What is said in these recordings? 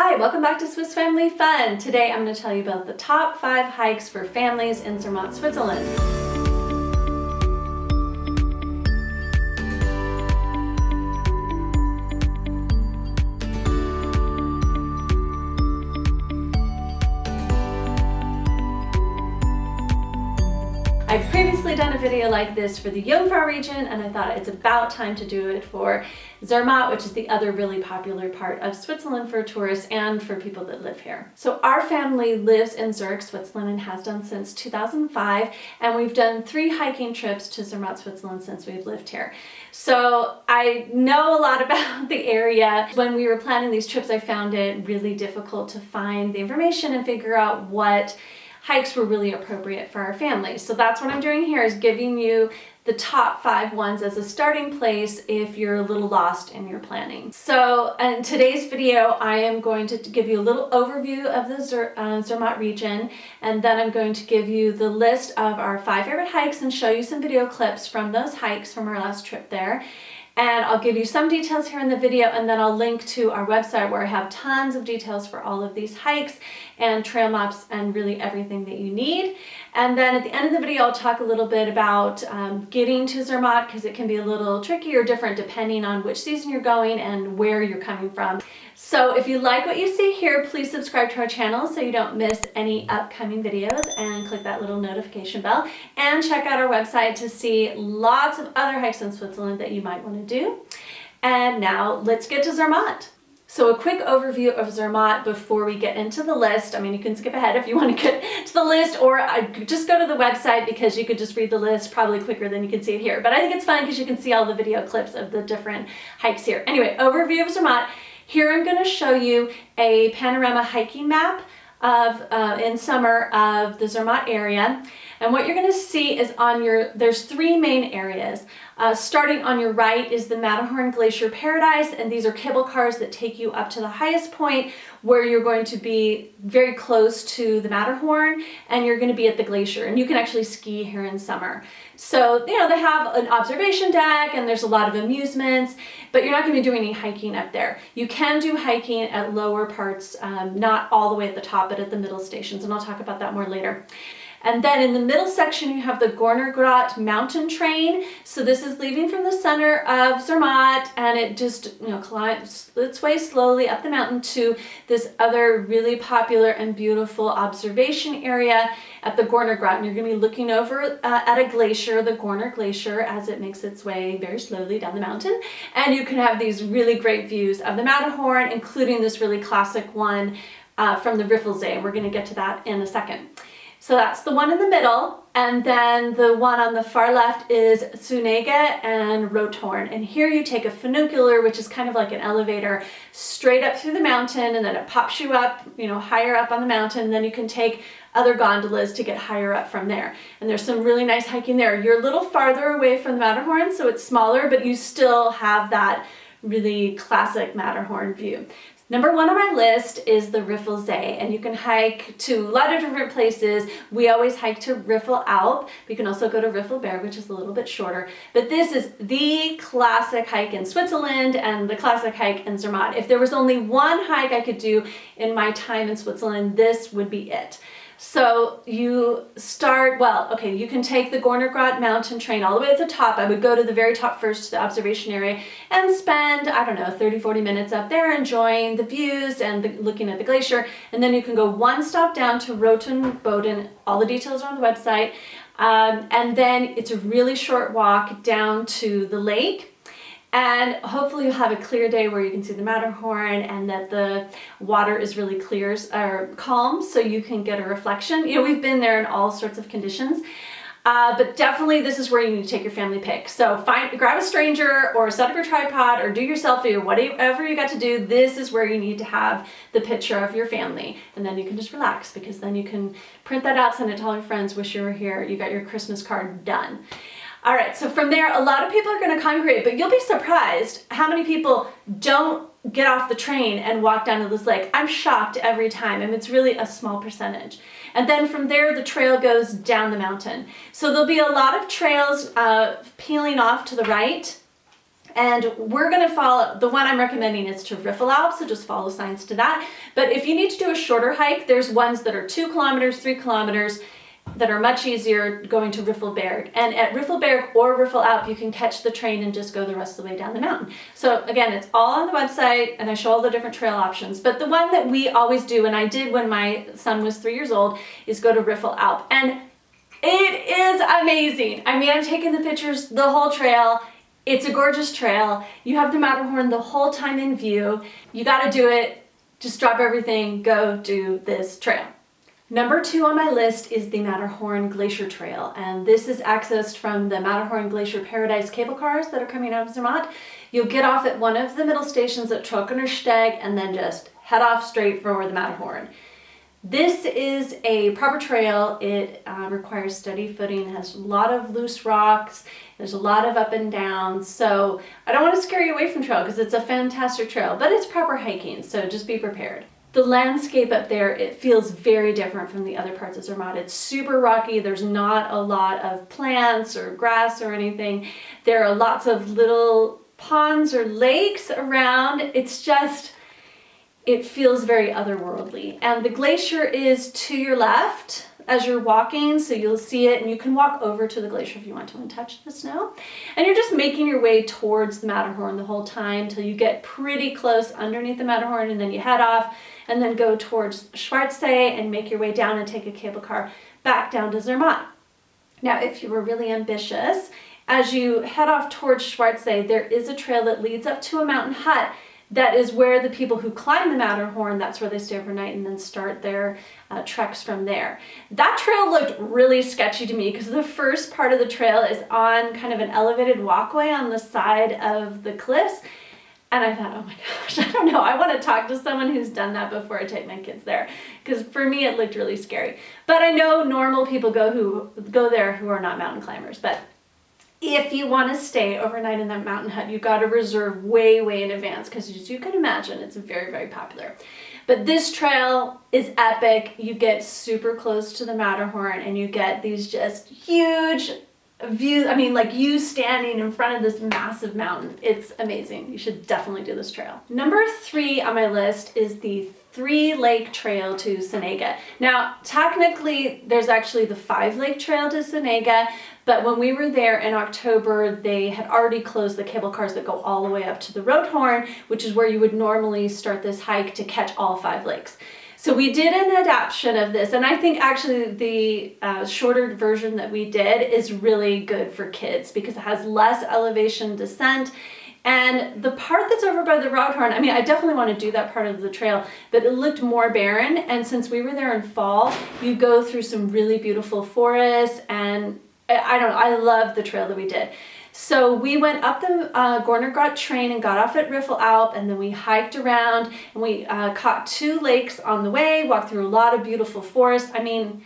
Hi, welcome back to Swiss Family Fun. Today I'm going to tell you about the top 5 hikes for families in Zermatt, Switzerland. I've previously done a video like this for the Jungfrau Region, and I thought it's about time to do it for Zermatt, which is the other really popular part of Switzerland for tourists and for people that live here. So our family lives in Zurich, Switzerland, and has done since 2005, and we've done 3 hiking trips to Zermatt, Switzerland since we've lived here. So I know a lot about the area. When we were planning these trips, I found it really difficult to find the information and figure out what hikes were really appropriate for our family. So that's what I'm doing here, is giving you the top 5 ones as a starting place if you're a little lost in your planning. So in today's video, I am going to give you a little overview of the Zermatt region, and then I'm going to give you the list of our 5 favorite hikes and show you some video clips from those hikes from our last trip there. And I'll give you some details here in the video, and then I'll link to our website where I have tons of details for all of these hikes and trail maps and really everything that you need. And then at the end of the video, I'll talk a little bit about getting to Zermatt, because it can be a little tricky or different depending on which season you're going and where you're coming from. So if you like what you see here, please subscribe to our channel so you don't miss any upcoming videos, and click that little notification bell, and check out our website to see lots of other hikes in Switzerland that you might want to do. And now let's get to Zermatt. So a quick overview of Zermatt before we get into the list. I mean, you can skip ahead if you want to get to the list, or just go to the website, because you could just read the list probably quicker than you can see it here. But I think it's fun because you can see all the video clips of the different hikes here. Anyway, overview of Zermatt. Here I'm going to show you a panorama hiking map of in summer of the Zermatt area. And what you're going to see is there's 3 main areas. Starting on your right is the Matterhorn Glacier Paradise, and these are cable cars that take you up to the highest point, where you're going to be very close to the Matterhorn, and you're going to be at the glacier, and you can actually ski here in summer. So, they have an observation deck, and there's a lot of amusements, but you're not going to be doing any hiking up there. You can do hiking at lower parts, not all the way at the top, but at the middle stations, and I'll talk about that more later. And then in the middle section, you have the Gorner mountain train. So this is leaving from the center of Zermatt, and it just climbs its way slowly up the mountain to this other really popular and beautiful observation area at the Gorner. And you're going to be looking over at a glacier, the Gorner Glacier, as it makes its way very slowly down the mountain. And you can have these really great views of the Matterhorn, including this really classic one from the Riffelsee. And we're going to get to that in a second. So that's the one in the middle, and then the one on the far left is Sunnegga and Rothorn. And here you take a funicular, which is kind of like an elevator, straight up through the mountain, and then it pops you up, higher up on the mountain, and then you can take other gondolas to get higher up from there. And there's some really nice hiking there. You're a little farther away from the Matterhorn, so it's smaller, but you still have that really classic Matterhorn view. Number 1 on my list is the Riffelsee, and you can hike to a lot of different places. We always hike to Riffelalp. But you can also go to Riffelberg, which is a little bit shorter. But this is the classic hike in Switzerland and the classic hike in Zermatt. If there was only one hike I could do in my time in Switzerland, this would be it. So you start, you can take the Gorner mountain train all the way at the top. I would go to the very top first, to the observation area, and spend, 30-40 minutes up there enjoying the views and looking at the glacier. And then you can go 1 stop down to Rotenboden. All the details are on the website. And then it's a really short walk down to the lake. And hopefully you'll have a clear day where you can see the Matterhorn, and that the water is really clear or calm, so you can get a reflection. We've been there in all sorts of conditions, but definitely this is where you need to take your family pick. So grab a stranger, or set up your tripod, or do your selfie, or whatever you got to do. This is where you need to have the picture of your family, and then you can just relax, because then you can print that out, send it to all your friends, wish you were here, you got your Christmas card done. All right, so from there, a lot of people are going to congregate, but you'll be surprised how many people don't get off the train and walk down to this lake. I'm shocked every time, and it's really a small percentage. And then from there, the trail goes down the mountain. So there'll be a lot of trails peeling off to the right, and we're gonna follow, the one I'm recommending is to Riffelsee, so just follow signs to that. But if you need to do a shorter hike, there's ones that are 2 kilometers, 3 kilometers, that are much easier going to Riffelsee. And at Riffelsee or Riffelsee, you can catch the train and just go the rest of the way down the mountain. So again, it's all on the website, and I show all the different trail options. But the one that we always do, and I did when my son was 3 years old, is go to Riffelsee. And it is amazing. I mean, I'm taking the pictures the whole trail. It's a gorgeous trail. You have the Matterhorn the whole time in view. You gotta do it. Just drop everything, go do this trail. Number 2 on my list is the Matterhorn Glacier Trail, and this is accessed from the Matterhorn Glacier Paradise cable cars that are coming out of Zermatt. You'll get off at one of the middle stations at Trockenersteg and then just head off straight for the Matterhorn. This is a proper trail. It requires steady footing, has a lot of loose rocks, there's a lot of up and downs, so I don't want to scare you away from trail because it's a fantastic trail, but it's proper hiking, so just be prepared. The landscape up there, it feels very different from the other parts of Zermatt. It's super rocky. There's not a lot of plants or grass or anything. There are lots of little ponds or lakes around. It's just, it feels very otherworldly. And the glacier is to your left as you're walking, so you'll see it, and you can walk over to the glacier if you want to and touch the snow. And you're just making your way towards the Matterhorn the whole time till you get pretty close underneath the Matterhorn, and then you head off and then go towards Schwarzsee and make your way down and take a cable car back down to Zermatt. Now, if you were really ambitious, as you head off towards Schwarzsee, there is a trail that leads up to a mountain hut. That is where the people who climb the Matterhorn, that's where they stay overnight and then start their treks from there. That trail looked really sketchy to me because the first part of the trail is on kind of an elevated walkway on the side of the cliffs. And I thought, oh my gosh, I don't know, I want to talk to someone who's done that before I take my kids there. Because for me, it looked really scary. But I know normal people go there who are not mountain climbers. But if you want to stay overnight in that mountain hut, you got to reserve way, way in advance because as you can imagine, it's very, very popular. But this trail is epic. You get super close to the Matterhorn and you get these just huge views. I mean, like you standing in front of this massive mountain. It's amazing. You should definitely do this trail. Number 3 on my list is the 3-lake trail to Sunnegga. Now, technically, there's actually the 5-lake trail to Sunnegga, but when we were there in October, they had already closed the cable cars that go all the way up to the Rothorn, which is where you would normally start this hike to catch all 5 lakes. So we did an adaptation of this, and I think actually the shorter version that we did is really good for kids because it has less elevation descent. And the part that's over by the Rothorn, I mean, I definitely want to do that part of the trail, but it looked more barren. And since we were there in fall, you go through some really beautiful forests, and I don't know, I love the trail that we did. So we went up the Gorner train and got off at Riffelsee, and then we hiked around and we caught 2 lakes on the way, walked through a lot of beautiful forests. I mean,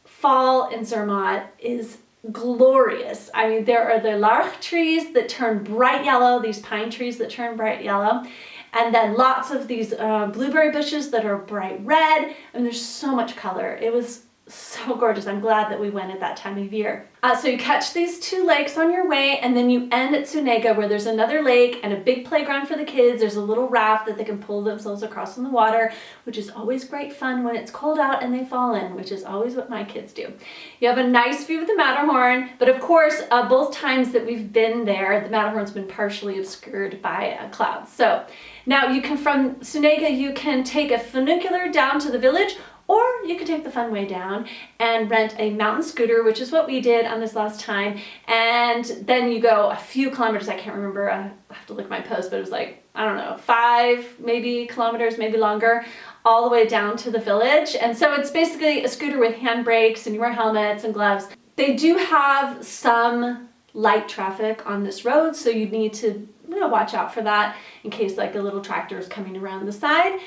fall in Zermatt is glorious. I mean, there are the larch trees that turn bright yellow, these pine trees that turn bright yellow, and then lots of these blueberry bushes that are bright red, and there's so much color. It was so gorgeous. I'm glad that we went at that time of year. So you catch these 2 lakes on your way, and then you end at Sunnegga, where there's another lake and a big playground for the kids. There's a little raft that they can pull themselves across in the water, which is always great fun when it's cold out and they fall in, which is always what my kids do. You have a nice view of the Matterhorn, but of course, both times that we've been there, the Matterhorn's been partially obscured by clouds. So now you can, from Sunnegga, you can take a funicular down to the village, or you could take the fun way down and rent a mountain scooter, which is what we did on this last time. And then you go a few kilometers, I can't remember, I have to look at my post, but it was like, I don't know, 5 maybe kilometers, maybe longer, all the way down to the village. And so it's basically a scooter with handbrakes, and you wear helmets and gloves. They do have some light traffic on this road, so you need to watch out for that in case like a little tractor is coming around the side.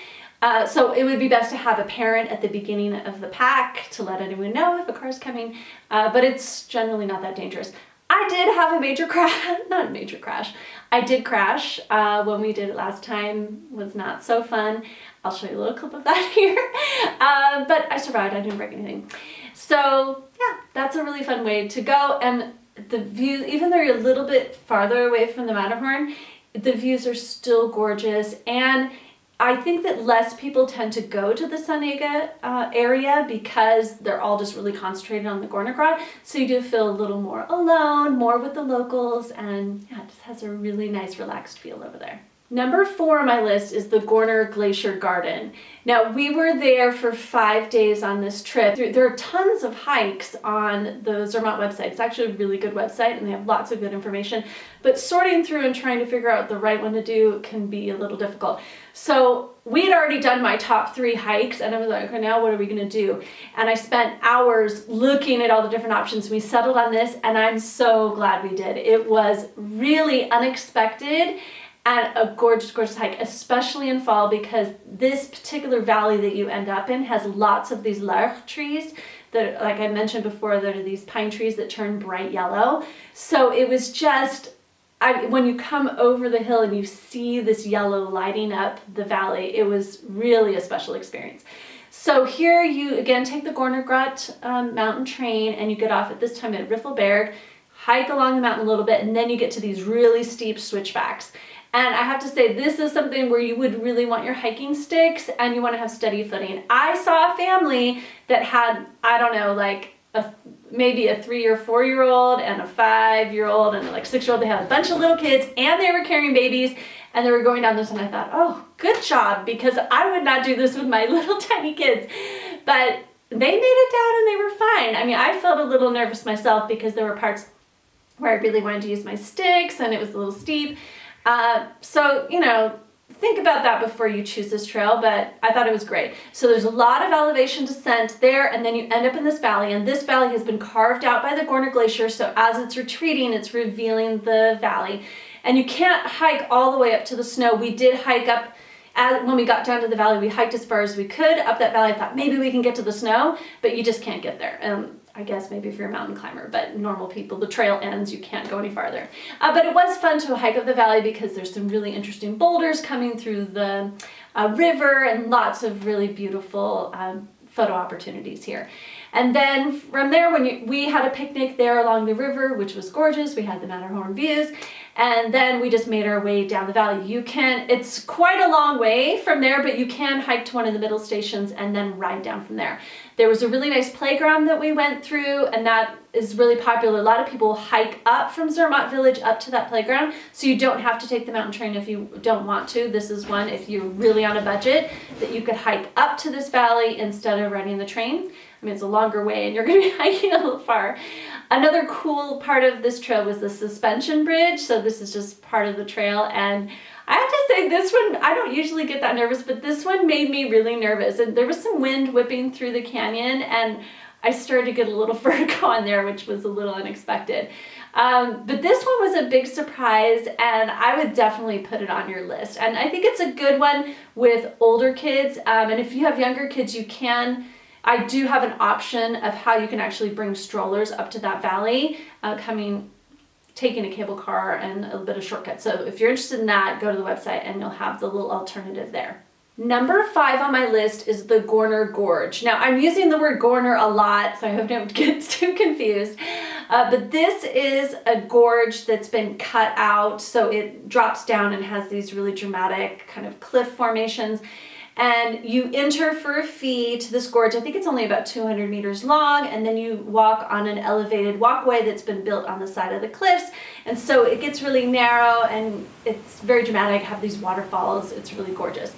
So it would be best to have a parent at the beginning of the pack to let anyone know if a car's coming, but it's generally not that dangerous. I did have a major crash, not a major crash, I did crash when we did it last time. It was not so fun. I'll show you a little clip of that here, but I survived, I didn't break anything. So yeah, that's a really fun way to go, and the view, even though you're a little bit farther away from the Matterhorn, the views are still gorgeous. And I think that less people tend to go to the Sunnegga area because they're all just really concentrated on the Gorner. So you do feel a little more alone, more with the locals, and yeah, it just has a really nice relaxed feel over there. Number 4 on my list is the Gorner Glacier Garden. Now, we were there for 5 days on this trip. There are tons of hikes on the Zermatt website. It's actually a really good website and they have lots of good information, but sorting through and trying to figure out the right one to do can be a little difficult. So we had already done my top 3 hikes and I was like, okay, now what are we gonna do? And I spent hours looking at all the different options. We settled on this and I'm so glad we did. It was really unexpected and a gorgeous, gorgeous hike, especially in fall, because this particular valley that you end up in has lots of these larch trees that, like I mentioned before, that are these pine trees that turn bright yellow. So it was just, when you come over the hill and you see this yellow lighting up the valley, it was really a special experience. So here you again take the Gorner mountain train and you get off at this time at Riffelsee, hike along the mountain a little bit, and then you get to these really steep switchbacks. And I have to say, this is something where you would really want your hiking sticks and you want to have steady footing. I saw a family that had, I don't know, like maybe a 3 or 4 year old and a 5-year-old and a 6-year-old. They had a bunch of little kids and they were carrying babies and they were going down this, and I thought, oh, good job, because I would not do this with my little tiny kids. But they made it down and they were fine. I mean, I felt a little nervous myself because there were parts where I really wanted to use my sticks and it was a little steep. So, you know, think about that before you choose this trail, but I thought it was great. So there's a lot of elevation descent there, and then you end up in this valley, and this valley has been carved out by the Gorner Glacier, so as it's retreating, it's revealing the valley. And you can't hike all the way up to the snow. We did hike up, when we got down to the valley, we hiked as far as we could up that valley. I thought maybe we can get to the snow, but you just can't get there. I guess maybe if you're a mountain climber, but normal people, the trail ends, you can't go any farther. But it was fun to hike up the valley because there's some really interesting boulders coming through the river and lots of really beautiful photo opportunities here. And then from there, we had a picnic there along the river, which was gorgeous. We had the Matterhorn views. And then we just made our way down the valley. It's quite a long way from there, but you can hike to one of the middle stations and then ride down from there. There was a really nice playground that we went through, and that is really popular. A lot of people hike up from Zermatt village up to that playground, so you don't have to take the mountain train if you don't want to. This is one, if you're really on a budget, that you could hike up to this valley instead of riding the train. I mean, it's a longer way and you're going to be hiking a little far. Another cool part of this trail was the suspension bridge. So this is just part of the trail, and I have to say this one, I don't usually get that nervous, but this one made me really nervous. And there was some wind whipping through the canyon and I started to get a little vertigo on there, which was a little unexpected. But this one was a big surprise, and I would definitely put it on your list. And I think it's a good one with older kids. And if you have younger kids, I do have an option of how you can actually bring strollers up to that valley, taking a cable car and a bit of shortcut. So if you're interested in that, go to the website and you'll have the little alternative there. Number 5 on my list is the Gorner Gorge. Now, I'm using the word Gorner a lot, so I hope I don't get too confused. But this is a gorge that's been cut out, so it drops down and has these really dramatic kind of cliff formations. And you enter for a fee to this gorge. I think it's only about 200 meters long, and then you walk on an elevated walkway that's been built on the side of the cliffs. And so it gets really narrow and it's very dramatic, have these waterfalls. It's really gorgeous.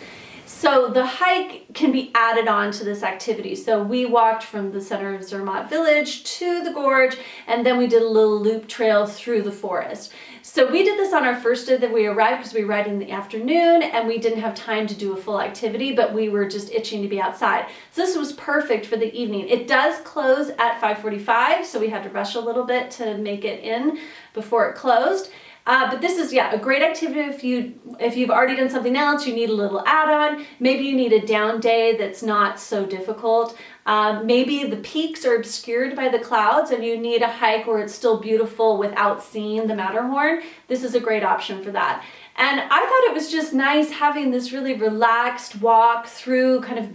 So the hike can be added on to this activity. So we walked from the center of Zermatt village to the gorge, and then we did a little loop trail through the forest. So we did this on our first day that we arrived, because we arrived in the afternoon and we didn't have time to do a full activity, but we were just itching to be outside. So this was perfect for the evening. It does close at 5:45, so we had to rush a little bit to make it in before it closed. But this is, a great activity if you've already done something else, you need a little add-on. Maybe you need a down day that's not so difficult. Maybe the peaks are obscured by the clouds and you need a hike where it's still beautiful without seeing the Matterhorn. This is a great option for that. And I thought it was just nice having this really relaxed walk through kind of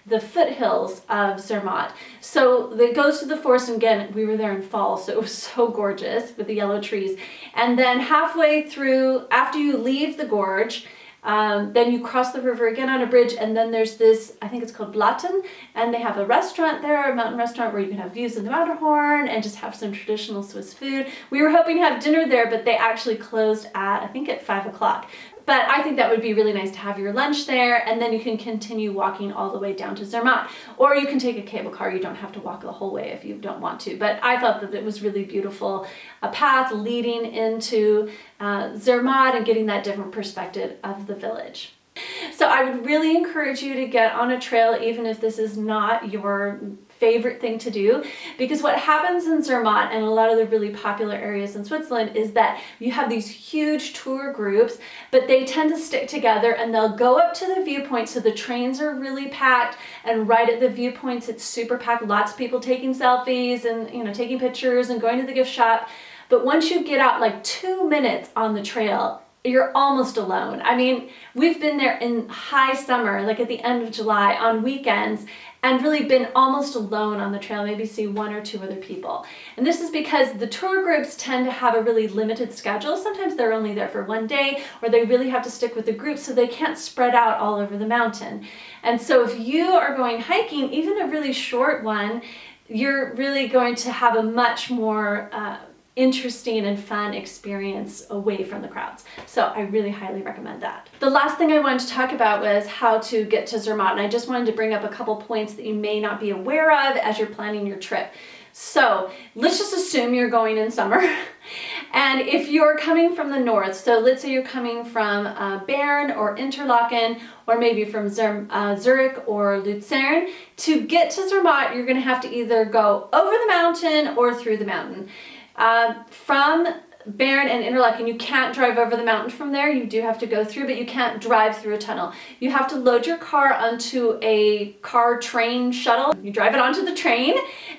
the foothills of Zermatt. So it goes to the forest, and again, we were there in fall, so it was so gorgeous with the yellow trees. And then halfway through, after you leave the gorge, then you cross the river again on a bridge, and then there's this, I think it's called Blatten, and they have a restaurant there, a mountain restaurant, where you can have views of the Matterhorn and just have some traditional Swiss food. We were hoping to have dinner there, but they actually closed at, I think at 5 o'clock. But I think that would be really nice to have your lunch there, and then you can continue walking all the way down to Zermatt. Or you can take a cable car. You don't have to walk the whole way if you don't want to. But I thought that it was really beautiful, a path leading into Zermatt and getting that different perspective of the village. So I would really encourage you to get on a trail, even if this is not your favorite thing to do, because what happens in Zermatt and a lot of the really popular areas in Switzerland is that you have these huge tour groups, but they tend to stick together, and they'll go up to the viewpoints, so the trains are really packed, and right at the viewpoints it's super packed, lots of people taking selfies and taking pictures and going to the gift shop. But once you get out like 2 minutes on the trail, you're almost alone. I mean, we've been there in high summer, like at the end of July on weekends, and really been almost alone on the trail, maybe see 1 or 2 other people. And this is because the tour groups tend to have a really limited schedule. Sometimes they're only there for 1 day, or they really have to stick with the group, so they can't spread out all over the mountain. And so if you are going hiking, even a really short one, you're really going to have a much more interesting and fun experience away from the crowds. So I really highly recommend that. The last thing I wanted to talk about was how to get to Zermatt, and I just wanted to bring up a couple points that you may not be aware of as you're planning your trip. So let's just assume you're going in summer. And if you're coming from the north, so let's say you're coming from Bern or Interlaken, or maybe from Zurich or Lucerne, to get to Zermatt, you're going to have to either go over the mountain or through the mountain. From Bern and Interlaken, you can't drive over the mountain from there. You do have to go through, but you can't drive through a tunnel. You have to load your car onto a train shuttle. You drive it onto the train,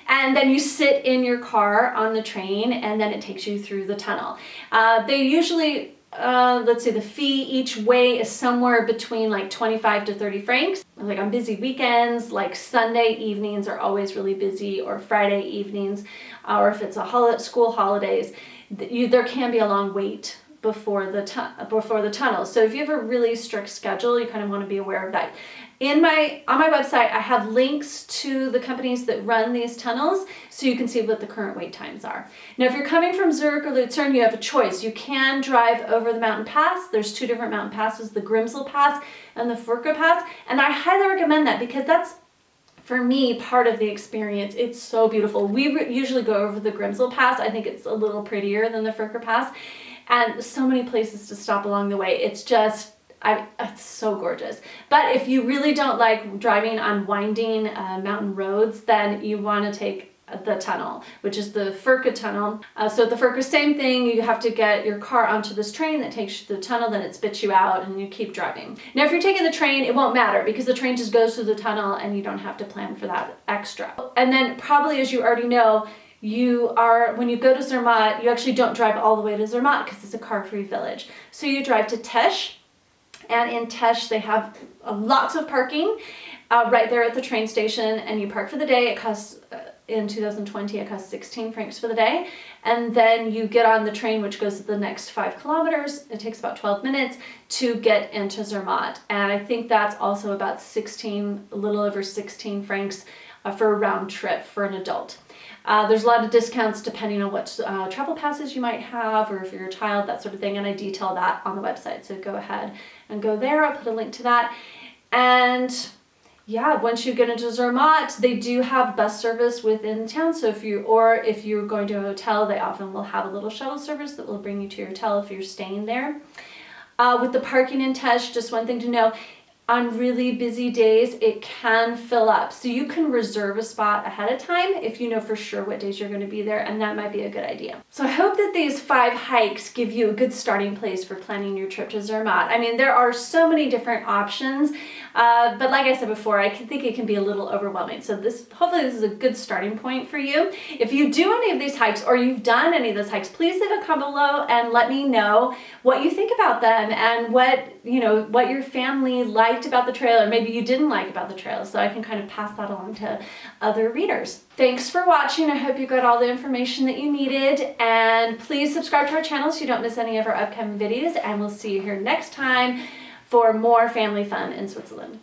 and then you sit in your car on the train, and then it takes you through the tunnel. They usually, let's say the fee each way is somewhere between like 25 to 30 francs. Like on busy weekends, like Sunday evenings are always really busy, or Friday evenings, or if it's school holidays, there can be a long wait before the tunnel. So if you have a really strict schedule, you kind of want to be aware of that. On my website, I have links to the companies that run these tunnels, so you can see what the current wait times are. Now, if you're coming from Zurich or Lucerne, you have a choice. You can drive over the mountain pass. There's 2 different mountain passes, the Grimsel Pass and the Furka Pass, and I highly recommend that because that's, for me, part of the experience. It's so beautiful. We usually go over the Grimsel Pass. I think it's a little prettier than the Furka Pass, and so many places to stop along the way. It's just, it's so gorgeous. But if you really don't like driving on winding mountain roads, then you want to take the tunnel, which is the Furka tunnel. So the Furka, same thing. You have to get your car onto this train that takes you to the tunnel, then it spits you out, and you keep driving. Now, if you're taking the train, it won't matter because the train just goes through the tunnel, and you don't have to plan for that extra. And then probably, as you already know, when you go to Zermatt, you actually don't drive all the way to Zermatt because it's a car-free village. So you drive to Tesch, and in Tesch they have lots of parking right there at the train station, and you park for the day. It costs, in 2020, it costs 16 francs for the day, and then you get on the train, which goes the next 5 kilometers. It takes about 12 minutes to get into Zermatt, and I think that's also about a little over 16 francs for a round trip for an adult. There's a lot of discounts depending on what travel passes you might have, or if you're a child, that sort of thing, and I detail that on the website, so go ahead and go there. I'll put a link to that. And yeah, once you get into Zermatt, they do have bus service within town, so if you're going to a hotel, they often will have a little shuttle service that will bring you to your hotel if you're staying there. With the parking in Tesch, just one thing to know, on really busy days, it can fill up. So you can reserve a spot ahead of time if you know for sure what days you're going to be there, and that might be a good idea. So I hope that these 5 hikes give you a good starting place for planning your trip to Zermatt. I mean, there are so many different options, but like I said before, I think it can be a little overwhelming. So hopefully this is a good starting point for you. If you do any of these hikes, or you've done any of those hikes, please leave a comment below and let me know what you think about them and what your family likes liked about the trail, or maybe you didn't like about the trail, so I can kind of pass that along to other readers. Thanks for watching. I hope you got all the information that you needed, and please subscribe to our channel so you don't miss any of our upcoming videos, and we'll see you here next time for more family fun in Switzerland.